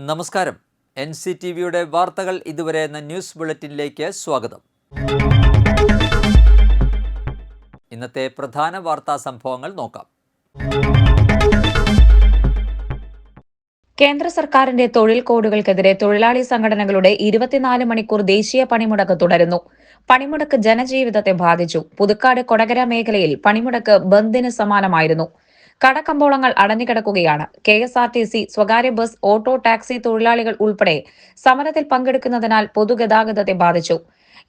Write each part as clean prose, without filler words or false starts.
നമസ്കാരം. NCTVയുടെ വാർത്തകൾ ഇതുവരെ എന്ന ന്യൂസ് ബുള്ളറ്റിനിലേക്ക് സ്വാഗതം. ഇന്നത്തെ പ്രധാന വാർത്താ സംഭവങ്ങൾ നോക്കാം. കേന്ദ്ര സർക്കാരിന്റെ തൊഴിൽ കോഡുകൾക്കെതിരെ തൊഴിലാളി സംഘടനകളുടെ 24 മണിക്കൂർ ദേശീയ പണിമുടക്ക് തുടരുന്നു. പണിമുടക്ക് ജനജീവിതത്തെ ബാധിച്ചു. പുതുക്കാട് കൊടകര മേഖലയിൽ പണിമുടക്ക് ബന്ദിന് സമാനമായിരുന്നു. കടകമ്പോളങ്ങൾ അടഞ്ഞുകിടക്കുകയാണ്. KSRTC, സ്വകാര്യ ബസ്, ഓട്ടോ, ടാക്സി തൊഴിലാളികൾ ഉൾപ്പെടെ സമരത്തിൽ പങ്കെടുക്കുന്നതിനാൽ പൊതുഗതാഗതത്തെ ബാധിച്ചു.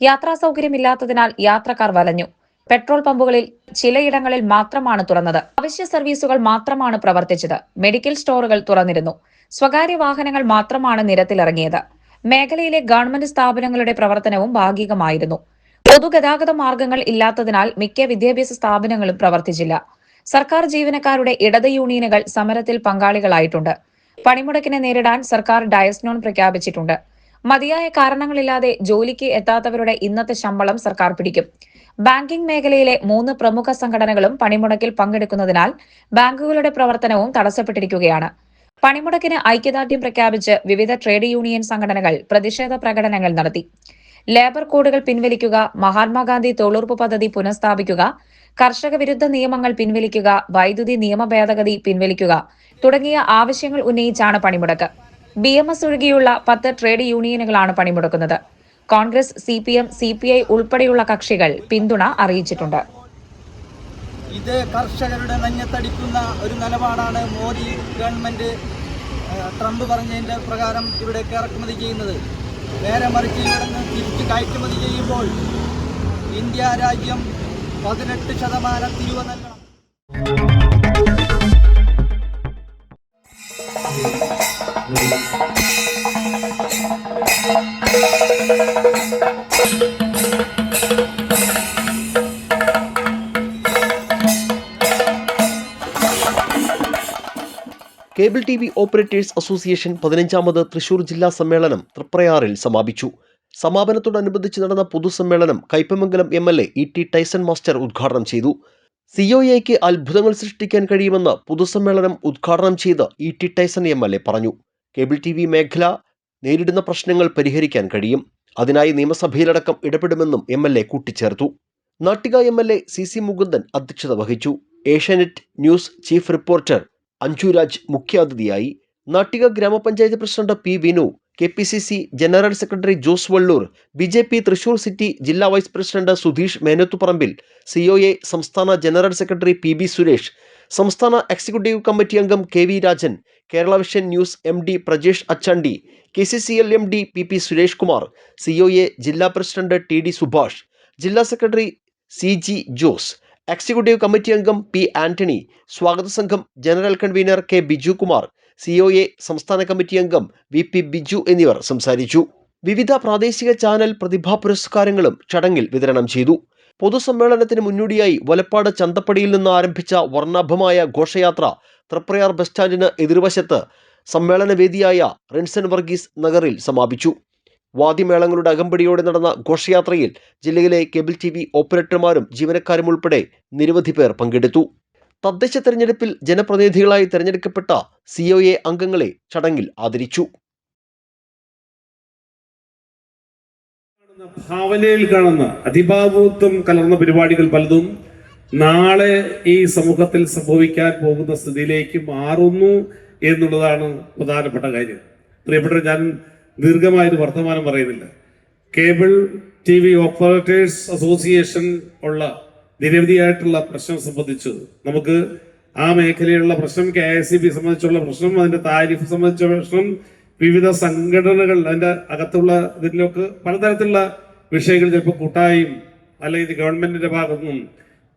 യാത്രാ സൌകര്യമില്ലാത്തതിനാൽ യാത്രക്കാർ വലഞ്ഞു. പെട്രോൾ പമ്പുകളിൽ ചിലയിടങ്ങളിൽ മാത്രമാണ് തുറന്നത്. അവശ്യ സർവീസുകൾ മാത്രമാണ് പ്രവർത്തിച്ചത്. മെഡിക്കൽ സ്റ്റോറുകൾ തുറന്നിരുന്നു. സ്വകാര്യ വാഹനങ്ങൾ മാത്രമാണ് നിരത്തിലിറങ്ങിയത്. മേഖലയിലെ ഗവൺമെന്റ് സ്ഥാപനങ്ങളുടെ പ്രവർത്തനവും ഭാഗികമായിരുന്നു. പൊതുഗതാഗത മാർഗങ്ങൾ ഇല്ലാത്തതിനാൽ മിക്ക വിദ്യാഭ്യാസ സ്ഥാപനങ്ങളും പ്രവർത്തിച്ചില്ല. സർക്കാർ ജീവനക്കാരുടെ ഇടത് യൂണിയനുകൾ സമരത്തിൽ പങ്കാളികളായിട്ടുണ്ട്. പണിമുടക്കിനെ നേരിടാൻ സർക്കാർ ഡയസ്നോൺ പ്രഖ്യാപിച്ചിട്ടുണ്ട്. മതിയായ കാരണങ്ങളില്ലാതെ ജോലിക്ക് എത്താത്തവരുടെ ഇന്നത്തെ ശമ്പളം സർക്കാർ പിടിക്കും. ബാങ്കിംഗ് മേഖലയിലെ 3 പ്രമുഖ സംഘടനകളും പണിമുടക്കിൽ പങ്കെടുക്കുന്നതിനാൽ ബാങ്കുകളുടെ പ്രവർത്തനവും തടസ്സപ്പെട്ടിരിക്കുകയാണ്. പണിമുടക്കിന് ഐക്യദാർഢ്യം പ്രഖ്യാപിച്ച് വിവിധ ട്രേഡ് യൂണിയൻ സംഘടനകൾ പ്രതിഷേധ പ്രകടനങ്ങൾ നടത്തി. ലേബർ കോഡുകൾ പിൻവലിക്കുക, മഹാത്മാഗാന്ധി തൊഴിലുറപ്പ് പദ്ധതി പുനഃസ്ഥാപിക്കുക, കർഷക വിരുദ്ധ നിയമങ്ങൾ പിൻവലിക്കുക, വൈദ്യുതി നിയമ ഭേദഗതി പിൻവലിക്കുക തുടങ്ങിയ ആവശ്യങ്ങൾ ഉന്നയിച്ചാണ് പണിമുടക്ക്. BMS ഒഴികെയുള്ള 10 ട്രേഡ് യൂണിയനുകളാണ് പണിമുടക്കുന്നത്. കോൺഗ്രസ്, CPM, CPI ഉൾപ്പെടെയുള്ള കക്ഷികൾ പിന്തുണ അറിയിച്ചിട്ടുണ്ട്. ഇത് കർഷകരുടെ നെഞ്ഞത്തടിക്കുന്ന ഒരു നിലപാടാണ് മോദി ഗവൺമെന്റ് ട്രംപ് പറഞ്ഞതിന്റെ പ്രകാരം ഇവിടേക്ക് ഇറക്കുമതി ചെയ്യുന്നത്. നേരെ മറിച്ച് ഇവിടെ നിന്ന് തിരിച്ച് കയറ്റുമതി ചെയ്യുമ്പോൾ ഇന്ത്യ രാജ്യം 18% തിരിവ് നൽകണം. കേബിൾ TV ഓപ്പറേറ്റേഴ്സ് അസോസിയേഷൻ 15ാമത് തൃശൂർ ജില്ലാ സമ്മേളനം തൃപ്രയാറിൽ സമാപിച്ചു. സമാപനത്തോടനുബന്ധിച്ച് നടന്ന പൊതുസമ്മേളനം Kaipamangalam MLA E.T. Tyson master ഉദ്ഘാടനം ചെയ്തു. COAയ്ക്ക് അത്ഭുതങ്ങൾ സൃഷ്ടിക്കാൻ കഴിയുമെന്ന് പൊതുസമ്മേളനം ഉദ്ഘാടനം ചെയ്ത് E.T. ടൈസൺ MLA പറഞ്ഞു. കേബിൾ TV മേഖല നേരിടുന്ന പ്രശ്നങ്ങൾ പരിഹരിക്കാൻ കഴിയും. അതിനായി നിയമസഭയിലടക്കം ഇടപെടുമെന്നും MLA കൂട്ടിച്ചേർത്തു. നാട്ടിക MLA CC മുകുന്ദൻ അധ്യക്ഷത വഹിച്ചു. Asianet news chief reporter Anjuraj മുഖ്യാതിഥിയായി. നാട്ടിക ഗ്രാമപഞ്ചായത്ത് president P. Vinu, KPCC general secretary Jose Vallur, BJP Thrissur city ജില്ലാ വൈസ് പ്രസിഡന്റ് സുധീഷ് മേനത്തുപറമ്പിൽ, COA സംസ്ഥാന ജനറൽ സെക്രട്ടറി PB സുരേഷ്, സംസ്ഥാന എക്സിക്യൂട്ടീവ് കമ്മിറ്റി അംഗം KV Rajan, Kerala vision news MD Prajesh Achandi, KCCL MD PP Suresh Kumar, COA ജില്ലാ പ്രസിഡന്റ് TD സുഭാഷ്, ജില്ലാ secretary CG Jose, executive committee അംഗം P. Antony, സ്വാഗത സംഘം general convener K. Biju Kumar, COA സംസ്ഥാന കമ്മിറ്റി അംഗം VP ബിജു എന്നിവർ സംസാരിച്ചു. വിവിധ പ്രാദേശിക ചാനൽ പ്രതിഭാ പുരസ്കാരങ്ങളും ചടങ്ങിൽ വിതരണം ചെയ്തു. പൊതുസമ്മേളനത്തിന് മുന്നോടിയായി വലപ്പാട് ചന്തപ്പടിയിൽ നിന്ന് ആരംഭിച്ച വർണ്ണാഭമായ ഘോഷയാത്ര തൃപ്രയാർ ബസ് സ്റ്റാൻഡിന് എതിർവശത്ത് സമ്മേളനവേദിയായ റിൻസൺ വർഗീസ് നഗറിൽ സമാപിച്ചു. വാദ്യമേളങ്ങളുടെ അകമ്പടിയോടെ നടന്ന ഘോഷയാത്രയിൽ ജില്ലയിലെ കേബിൾ TV ഓപ്പറേറ്റർമാരും ജീവനക്കാരും ഉൾപ്പെടെ നിരവധി പേർ പങ്കെടുത്തു. തദ്ദേശ തെരഞ്ഞെടുപ്പിൽ ജനപ്രതിനിധികളായി തെരഞ്ഞെടുക്കപ്പെട്ട COA അംഗങ്ങളെ ചടങ്ങിൽ ആദരിച്ചു. ഭാവനയിൽ കാണുന്ന അതിഭാവുത്വം കലർന്ന പരിപാടികൾ പലതും നാളെ ഈ സമൂഹത്തിൽ സംഭവിക്കാൻ പോകുന്ന സ്ഥിതിയിലേക്ക് മാറുന്നു എന്നുള്ളതാണ് പ്രധാനപ്പെട്ട കാര്യം. പ്രിയപ്പെട്ട, ഞാൻ ദീർഘമായൊരു വർത്തമാനം പറയുന്നില്ല. കേബിൾ TV ഓപ്പറേറ്റേഴ്സ് അസോസിയേഷൻ ഉള്ള നിരവധിയായിട്ടുള്ള പ്രശ്നം സംബന്ധിച്ച് നമുക്ക് ആ മേഖലയിലുള്ള പ്രശ്നം, KICB സംബന്ധിച്ചുള്ള പ്രശ്നം, അതിന്റെ താരിഫ് സംബന്ധിച്ച പ്രശ്നം, വിവിധ സംഘടനകൾ അതിന്റെ അകത്തുള്ള ഇതിലൊക്കെ പലതരത്തിലുള്ള വിഷയങ്ങൾ ചിലപ്പോൾ കൂട്ടായും അല്ലെങ്കിൽ ഗവൺമെന്റിന്റെ ഭാഗത്തുനിന്നും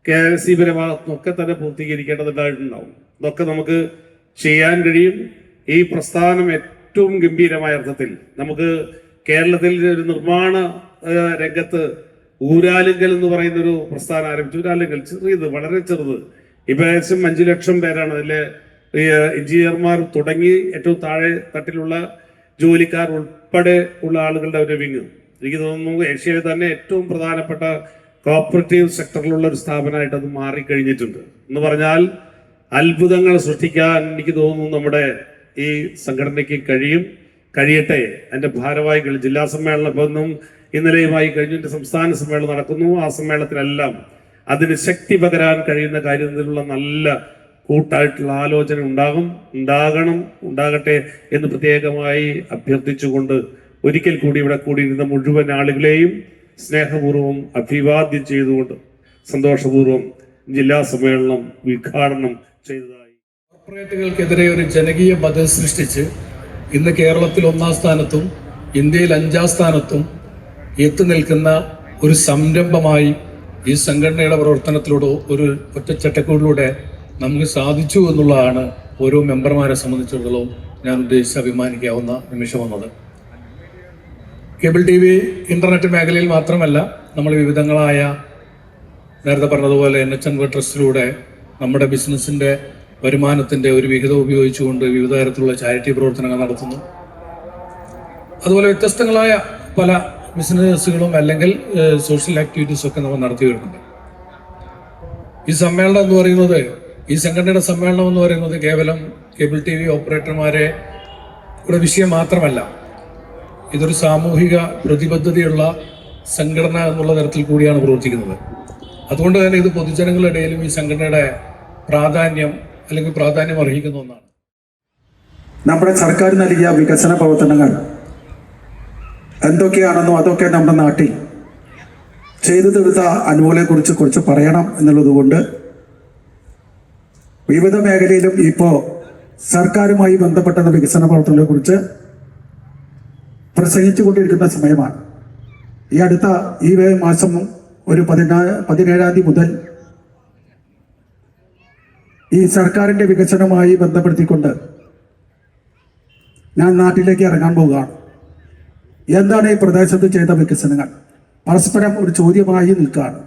KICBയുടെ ഭാഗത്തുനിന്നും ഒക്കെ തന്നെ പൂർത്തീകരിക്കേണ്ടതുണ്ടായിട്ടുണ്ടാവും. ഇതൊക്കെ നമുക്ക് ചെയ്യാൻ കഴിയും. ഈ പ്രസ്ഥാനം ഏറ്റവും ഗംഭീരമായ അർത്ഥത്തിൽ നമുക്ക് കേരളത്തിൽ ഒരു നിർമ്മാണ രംഗത്ത് ഊരാലുങ്കൽ എന്ന് പറയുന്ന ഒരു പ്രസ്ഥാനം ആരംഭിച്ചു. ഊരാലുങ്കൽ ചെറിയത്, വളരെ ചെറുത്. ഇപ്പം ഏകദേശം 5 ലക്ഷം പേരാണ് അതിലെ എഞ്ചിനീയർമാർ തുടങ്ങി ഏറ്റവും താഴെ തട്ടിലുള്ള ജോലിക്കാർ ഉൾപ്പെടെ ഉള്ള ആളുകളുടെ ഒരു വിങ്. എനിക്ക് തോന്നുന്നു ഏഷ്യയിലെ തന്നെ ഏറ്റവും പ്രധാനപ്പെട്ട കോപ്പറേറ്റീവ് സെക്ടറിലുള്ള ഒരു സ്ഥാപനമായിട്ട് അത് മാറിക്കഴിഞ്ഞിട്ടുണ്ട്. എന്ന് പറഞ്ഞാൽ അത്ഭുതങ്ങൾ സൃഷ്ടിക്കാൻ എനിക്ക് തോന്നുന്നു നമ്മുടെ ഈ സംഘടനയ്ക്ക് കഴിയും. കഴിയട്ടെ. അതിൻ്റെ ഭാരവാഹികൾ ജില്ലാ സമ്മേളനം ഇന്നും ഇന്നലെയുമായി കഴിഞ്ഞിട്ട് സംസ്ഥാന സമ്മേളനം നടക്കുന്നു. ആ സമ്മേളനത്തിലെല്ലാം അതിന് ശക്തി പകരാൻ കഴിയുന്ന കാര്യത്തിലുള്ള നല്ല കൂട്ടായിട്ടുള്ള ആലോചന ഉണ്ടാകട്ടെ എന്ന് പ്രത്യേകമായി അഭ്യർത്ഥിച്ചുകൊണ്ട് ഒരിക്കൽ കൂടി ഇവിടെ കൂടിയിരുന്ന മുഴുവൻ ആളുകളെയും സ്നേഹപൂർവ്വം അഭിവാദ്യം ചെയ്തുകൊണ്ട് സന്തോഷപൂർവ്വം ജില്ലാ സമ്മേളനം ഉദ്ഘാടനം ചെയ്തതായി. കോർപ്പറേറ്റുകൾക്കെതിരെ ഒരു ജനകീയ ബദൽ സൃഷ്ടിച്ച് ഇന്ന് കേരളത്തിൽ 1-ാം സ്ഥാനത്തും ഇന്ത്യയിൽ 5-ാം സ്ഥാനത്തും എത്തി നിൽക്കുന്ന ഒരു സംരംഭമായി ഈ സംഘടനയുടെ പ്രവർത്തനത്തിലൂടെ ഒരു ഒറ്റച്ചട്ടക്കൂടിലൂടെ നമുക്ക് സാധിച്ചു എന്നുള്ളതാണ് ഓരോ മെമ്പർമാരെ സംബന്ധിച്ചിടത്തോളം ഞാൻ ഉദ്ദേശിച്ച് അഭിമാനിക്കാവുന്ന നിമിഷമെന്നത്. കേബിൾ TV, ഇന്റർനെറ്റ് മേഖലയിൽ മാത്രമല്ല, നമ്മൾ വിവിധങ്ങളായ നേരത്തെ പറഞ്ഞതുപോലെ NHN ട്രസ്റ്റിലൂടെ നമ്മുടെ ബിസിനസ്സിൻ്റെ വരുമാനത്തിൻ്റെ ഒരു വിഹിതം ഉപയോഗിച്ചുകൊണ്ട് വിവിധ തരത്തിലുള്ള ചാരിറ്റി പ്രവർത്തനങ്ങൾ നടത്തുന്നു. അതുപോലെ വ്യത്യസ്തങ്ങളായ പല ബിസിനസ്സുകളും അല്ലെങ്കിൽ സോഷ്യൽ ആക്ടിവിറ്റീസും ഒക്കെ നമ്മൾ നടത്തി വരുന്നുണ്ട്. ഈ സമ്മേളനം എന്ന് പറയുന്നത്, ഈ സംഘടനയുടെ സമ്മേളനം എന്ന് പറയുന്നത് കേവലം കേബിൾ TV ഓപ്പറേറ്റർമാരെ ഒരു വിഷയം മാത്രമല്ല, ഇതൊരു സാമൂഹിക പ്രതിബദ്ധതയുള്ള സംഘടന എന്നുള്ള തരത്തിൽ കൂടിയാണ് പ്രവർത്തിക്കുന്നത്. അതുകൊണ്ട് തന്നെ ഇത് പൊതുജനങ്ങളുടെ ഇടയിലും ഈ സംഘടനയുടെ പ്രാധാന്യം അർഹിക്കുന്ന ഒന്നാണ്. നമ്മുടെ സർക്കാർ നൽകിയ വികസന പ്രവർത്തനങ്ങൾ എന്തൊക്കെയാണെന്നോ അതൊക്കെ നമ്മുടെ നാട്ടിൽ ചെയ്തു തീർത്ത അനുകൂലത്തെക്കുറിച്ച് കുറച്ച് പറയണം എന്നുള്ളതുകൊണ്ട് വിവിധ മേഖലയിലും ഇപ്പോൾ സർക്കാരുമായി ബന്ധപ്പെട്ട വികസന പ്രവർത്തനങ്ങളെക്കുറിച്ച് പ്രസംഗിച്ചു കൊണ്ടിരിക്കുന്ന സമയമാണ്. ഈ മാസം ഒരു 17-ാം തീയതി മുതൽ ഈ സർക്കാരിൻ്റെ വികസനവുമായി ബന്ധപ്പെടുത്തിക്കൊണ്ട് ഞാൻ നാട്ടിലേക്ക് ഇറങ്ങാൻ പോവുകയാണ്. എന്താണ് ഈ പ്രദേശത്ത് ചെയ്ത വികസനങ്ങൾ? പരസ്പരം ഒരു ചോദ്യമായി നിൽക്കുകയാണ്.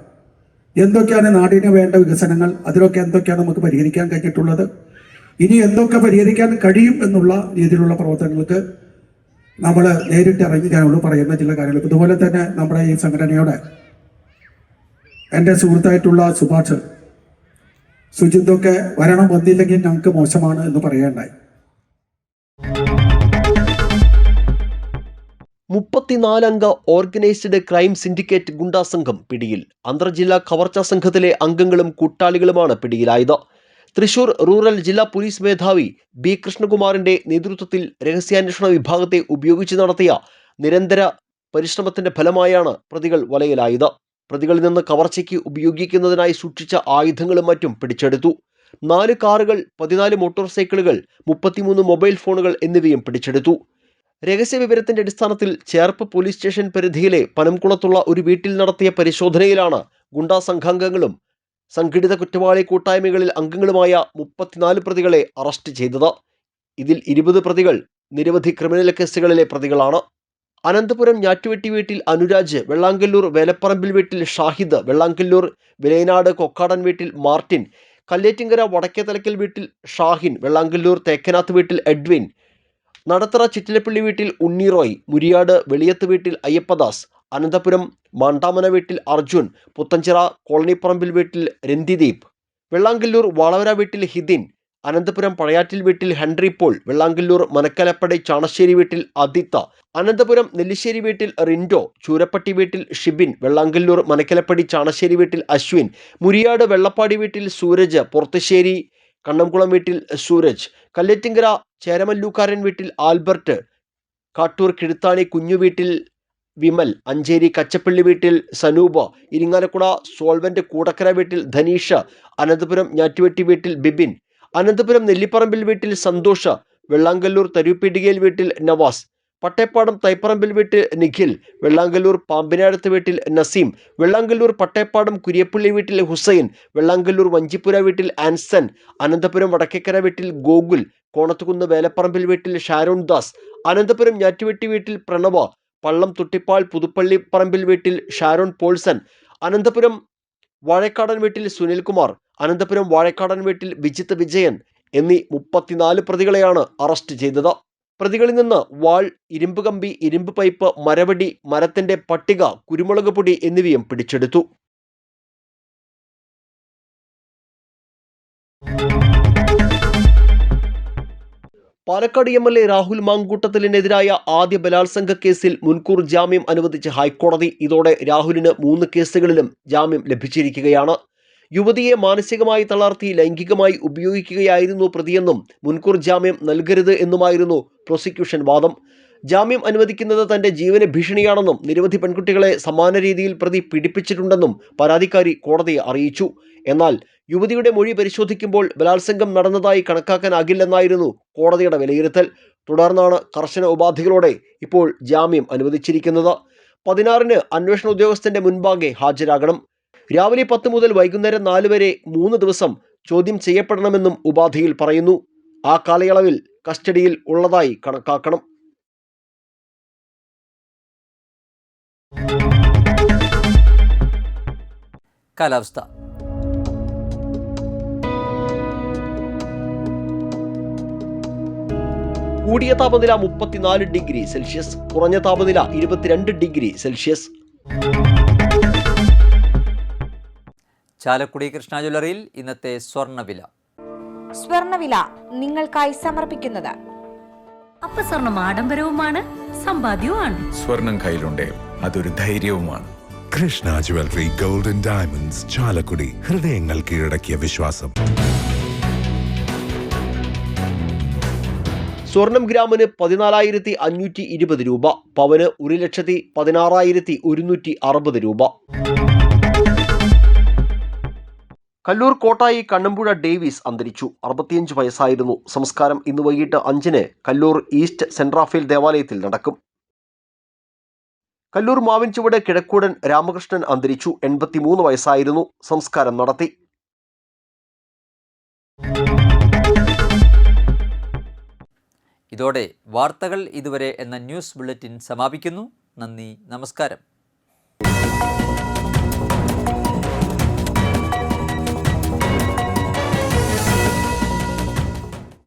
എന്തൊക്കെയാണ് നാടിന് വേണ്ട വികസനങ്ങൾ? അതിലൊക്കെ എന്തൊക്കെയാണ് നമുക്ക് പരിഹരിക്കാൻ കഴിഞ്ഞിട്ടുള്ളത്? ഇനി എന്തൊക്കെ പരിഹരിക്കാൻ കഴിയും എന്നുള്ള രീതിയിലുള്ള പ്രവർത്തനങ്ങൾക്ക് നമ്മൾ നേരിട്ട് ഇറങ്ങിക്കാനുള്ളൂ പറയുന്ന ചില കാര്യങ്ങൾ. ഇതുപോലെ തന്നെ നമ്മുടെ ഈ സംഘടനയോടെ എൻ്റെ സുഹൃത്തായിട്ടുള്ള സുജിത്തൊക്കെ വന്നില്ലെങ്കിൽ ഞങ്ങൾക്ക് മോശമാണ് എന്ന് പറയേണ്ടായി. 34 അംഗ ഓർഗനൈസ്ഡ് ക്രൈം സിൻഡിക്കേറ്റ് ഗുണ്ടാ സംഘം പിടിയിൽ. അന്തർജില്ലാ കവർച്ചാ സംഘത്തിലെ അംഗങ്ങളും കൂട്ടാളികളുമാണ് പിടിയിലായത്. തൃശൂർ റൂറൽ ജില്ലാ പോലീസ് മേധാവി ബി കൃഷ്ണകുമാറിന്റെ നേതൃത്വത്തിൽ രഹസ്യാന്വേഷണ വിഭാഗത്തെ ഉപയോഗിച്ച് നടത്തിയ നിരന്തര പരിശ്രമത്തിന്റെ ഫലമായാണ് പ്രതികൾ വലയിലായത്. പ്രതികളിൽ നിന്ന് കവർച്ചയ്ക്ക് ഉപയോഗിക്കുന്നതിനായി സൂക്ഷിച്ച ആയുധങ്ങളും മറ്റും പിടിച്ചെടുത്തു. 4 കാറുകൾ, 14 മോട്ടോർ സൈക്കിളുകൾ, 33 മൊബൈൽ ഫോണുകൾ എന്നിവയും പിടിച്ചെടുത്തു. രഹസ്യവിവരത്തിന്റെ അടിസ്ഥാനത്തിൽ ചേർപ്പ് പോലീസ് സ്റ്റേഷൻ പരിധിയിലെ പനംകുളത്തുള്ള ഒരു വീട്ടിൽ നടത്തിയ പരിശോധനയിലാണ് ഗുണ്ടാ സംഘാംഗങ്ങളും സംഘടിത കുറ്റവാളി കൂട്ടായ്മകളിൽ അംഗങ്ങളുമായ 34 പ്രതികളെ അറസ്റ്റ് ചെയ്തത്. ഇതിൽ 20 പ്രതികൾ നിരവധി ക്രിമിനൽ കേസുകളിലെ പ്രതികളാണ്. അനന്തപുരം ഞാറ്റുവെട്ടി വീട്ടിൽ അനുരാജ്, വെള്ളാങ്കല്ലൂർ വേലപ്പറമ്പിൽ വീട്ടിൽ ഷാഹിദ്, വെള്ളാങ്കല്ലൂർ വിലയനാട് കൊക്കാടൻ വീട്ടിൽ മാർട്ടിൻ, കല്ലേറ്റിങ്കര വടക്കേതലക്കൽ വീട്ടിൽ ഷാഹിൻ, വെള്ളാങ്കല്ലൂർ തേക്കനാത്ത് വീട്ടിൽ എഡ്വിൻ, നടത്തറ ചിറ്റിലപ്പള്ളി വീട്ടിൽ ഉണ്ണിറോയ്, മുരിയാട് വെളിയത്ത് വീട്ടിൽ അയ്യപ്പദാസ്, അനന്തപുരം മാണ്ടാമന വീട്ടിൽ അർജുൻ, പുത്തഞ്ചിറ കോളനിപ്പറമ്പിൽ വീട്ടിൽ രന്തിദീപ്, വെള്ളാങ്കല്ലൂർ വാളവര വീട്ടിൽ ഹിദിൻ, അനന്തപുരം പഴയാറ്റിൽ വീട്ടിൽ ഹെൻറി പോൾ, വെള്ളാങ്കല്ലൂർ മനക്കലപ്പടി ചാണശ്ശേരി വീട്ടിൽ അദിത്ത, അനന്തപുരം നെല്ലിശ്ശേരി വീട്ടിൽ റിൻഡോ, ചൂരപ്പട്ടി വീട്ടിൽ ഷിബിൻ, വെള്ളാങ്കല്ലൂർ മനക്കലപ്പടി ചാണശ്ശേരി വീട്ടിൽ അശ്വിൻ, മുരിയാട് വെള്ളപ്പാടി വീട്ടിൽ സൂരജ്, പുറത്തുശ്ശേരി കണ്ണംകുളം വീട്ടിൽ സൂരജ്, കല്ലേറ്റിങ്കര ചേരമല്ലൂക്കാരൻ വീട്ടിൽ ആൽബർട്ട്, കാട്ടൂർ കിഴുത്താണി കുഞ്ഞു വീട്ടിൽ വിമൽ, അഞ്ചേരി കച്ചപ്പള്ളി വീട്ടിൽ സനൂപ, ഇരിങ്ങാലക്കുട സോൾവന്റ് കൂടക്കര വീട്ടിൽ ധനീഷ, അനന്തപുരം ഞാറ്റുവെട്ടി വീട്ടിൽ ബിബിൻ, അനന്തപുരം നെല്ലിപ്പറമ്പിൽ വീട്ടിൽ സന്തോഷ, വെള്ളാങ്കല്ലൂർ തരൂപ്പീടികയിൽ വീട്ടിൽ നവാസ്, പട്ടേപ്പാടം തൈപ്പറമ്പിൽ വീട്ടിൽ നിഖിൽ, വെള്ളാങ്കല്ലൂർ പാമ്പിനാടത്ത് വീട്ടിൽ നസീം, വെള്ളാങ്കല്ലൂർ പട്ടേപ്പാടം കുര്യപ്പള്ളി വീട്ടിൽ ഹുസൈൻ, വെള്ളാങ്കല്ലൂർ വഞ്ചിപ്പുര വീട്ടിൽ ആൻസൺ, അനന്തപുരം വടക്കേക്കര വീട്ടിൽ ഗോകുൽ, കോണത്തുകുന്ന് വേലപ്പറമ്പിൽ വീട്ടിൽ ഷാരോൺ ദാസ്, അനന്തപുരം ഞാറ്റുവെട്ടി വീട്ടിൽ പ്രണവ, പള്ളം തുട്ടിപ്പാൾ പുതുപ്പള്ളി പറമ്പിൽ വീട്ടിൽ ഷാരോൺ പോൾസൺ, അനന്തപുരം വാഴക്കാടൻ വീട്ടിൽ സുനിൽകുമാർ, അനന്തപുരം വാഴക്കാടൻ വീട്ടിൽ വിജിത്ത് വിജയൻ എന്നീ 34 പ്രതികളെയാണ് അറസ്റ്റ് ചെയ്തത്. പ്രതികളിൽ നിന്ന് വാൾ, ഇരുമ്പ് കമ്പി, ഇരുമ്പ് പൈപ്പ്, മരവടി, മരത്തിന്റെ പട്ടിക, കുരുമുളക് പൊടി എന്നിവയും പിടിച്ചെടുത്തു. പാലക്കാട് MLA രാഹുൽ മാങ്കൂട്ടത്തിലിനെതിരായ ആദ്യ ബലാത്സംഗ കേസിൽ മുൻകൂർ ജാമ്യം അനുവദിച്ച് ഹൈക്കോടതി. ഇതോടെ രാഹുലിന് 3 കേസുകളിലും ജാമ്യം ലഭിച്ചിരിക്കുകയാണ്. യുവതിയെ മാനസികമായി തളർത്തി ലൈംഗികമായി ഉപയോഗിക്കുകയായിരുന്നു പ്രതിയെന്നും മുൻകൂർ ജാമ്യം നൽകരുത് എന്നുമായിരുന്നു പ്രോസിക്യൂഷൻ വാദം. ജാമ്യം അനുവദിക്കുന്നത് തന്റെ ജീവന് ഭീഷണിയാണെന്നും നിരവധി പെൺകുട്ടികളെ സമാന രീതിയിൽ പ്രതി പീഡിപ്പിച്ചിട്ടുണ്ടെന്നും പരാതിക്കാരി കോടതിയെ അറിയിച്ചു. എന്നാൽ യുവതിയുടെ മൊഴി പരിശോധിക്കുമ്പോൾ ബലാത്സംഗം നടന്നതായി കണക്കാക്കാനാകില്ലെന്നായിരുന്നു കോടതിയുടെ വിലയിരുത്തൽ. തുടർന്നാണ് കർശന ഉപാധികളോടെ ഇപ്പോൾ ജാമ്യം അനുവദിച്ചിരിക്കുന്നത്. 16-ന് അന്വേഷണ ഉദ്യോഗസ്ഥന്റെ മുൻപാകെ ഹാജരാകണം. രാവിലെ 10 മുതൽ വൈകുന്നേരം 4 വരെ 3 ദിവസം ചോദ്യം ചെയ്യപ്പെടണമെന്നും ഉപാധിയിൽ പറയുന്നു. ആ കാലയളവിൽ കസ്റ്റഡിയിൽ ഉള്ളതായി കണക്കാക്കണം. കാലാവസ്ഥ. കൂടിയ താപനില 34 ഡിഗ്രി സെൽഷ്യസ്, കുറഞ്ഞ താപനില 22 ഡിഗ്രി സെൽഷ്യസ്. ചാലക്കുടി കൃഷ്ണ ജ്വല്ലറിയിൽ ഇന്നത്തെ സ്വർണ്ണവില. സ്വർണ്ണവില നിങ്ങൾക്കായി സമർപ്പിക്കുന്നത് അപ്പസ്വർണം ആഡംബരവുമാണ്, സമ്പാദ്യവുമാണ്. സ്വർണം കയ്യിലുണ്ടേ അതൊരു ധൈര്യവുമാണ്. Krishna jewellery golden diamonds, Chalakudy. ഹൃദയങ്ങൾ കീഴടക്കിയ വിശ്വാസം. സ്വർണം ഗ്രാമിന് 14,520 രൂപ, പവന് 1,16,160 രൂപ. കല്ലൂർ കോട്ടായി കണ്ണമ്പുഴ ഡേവിസ് അന്തരിച്ചു. 65 വയസ്സായിരുന്നു. സംസ്കാരം ഇന്ന് വൈകിട്ട് 5-ന് കല്ലൂർ ഈസ്റ്റ് സെന്റ് റാഫേൽ ദേവാലയത്തിൽ നടക്കും. കല്ലൂർ മാവിൻചുവട് കിഴക്കൂടൻ രാമകൃഷ്ണൻ അന്തരിച്ചു. 83 വയസ്സായിരുന്നു. സംസ്കാരം നടത്തി. ഇതോടെ വാർത്തകൾ ഇതുവരെ എന്ന ന്യൂസ് ബുള്ളറ്റിൻ സമാപിക്കുന്നു. നന്ദി, നമസ്കാരം.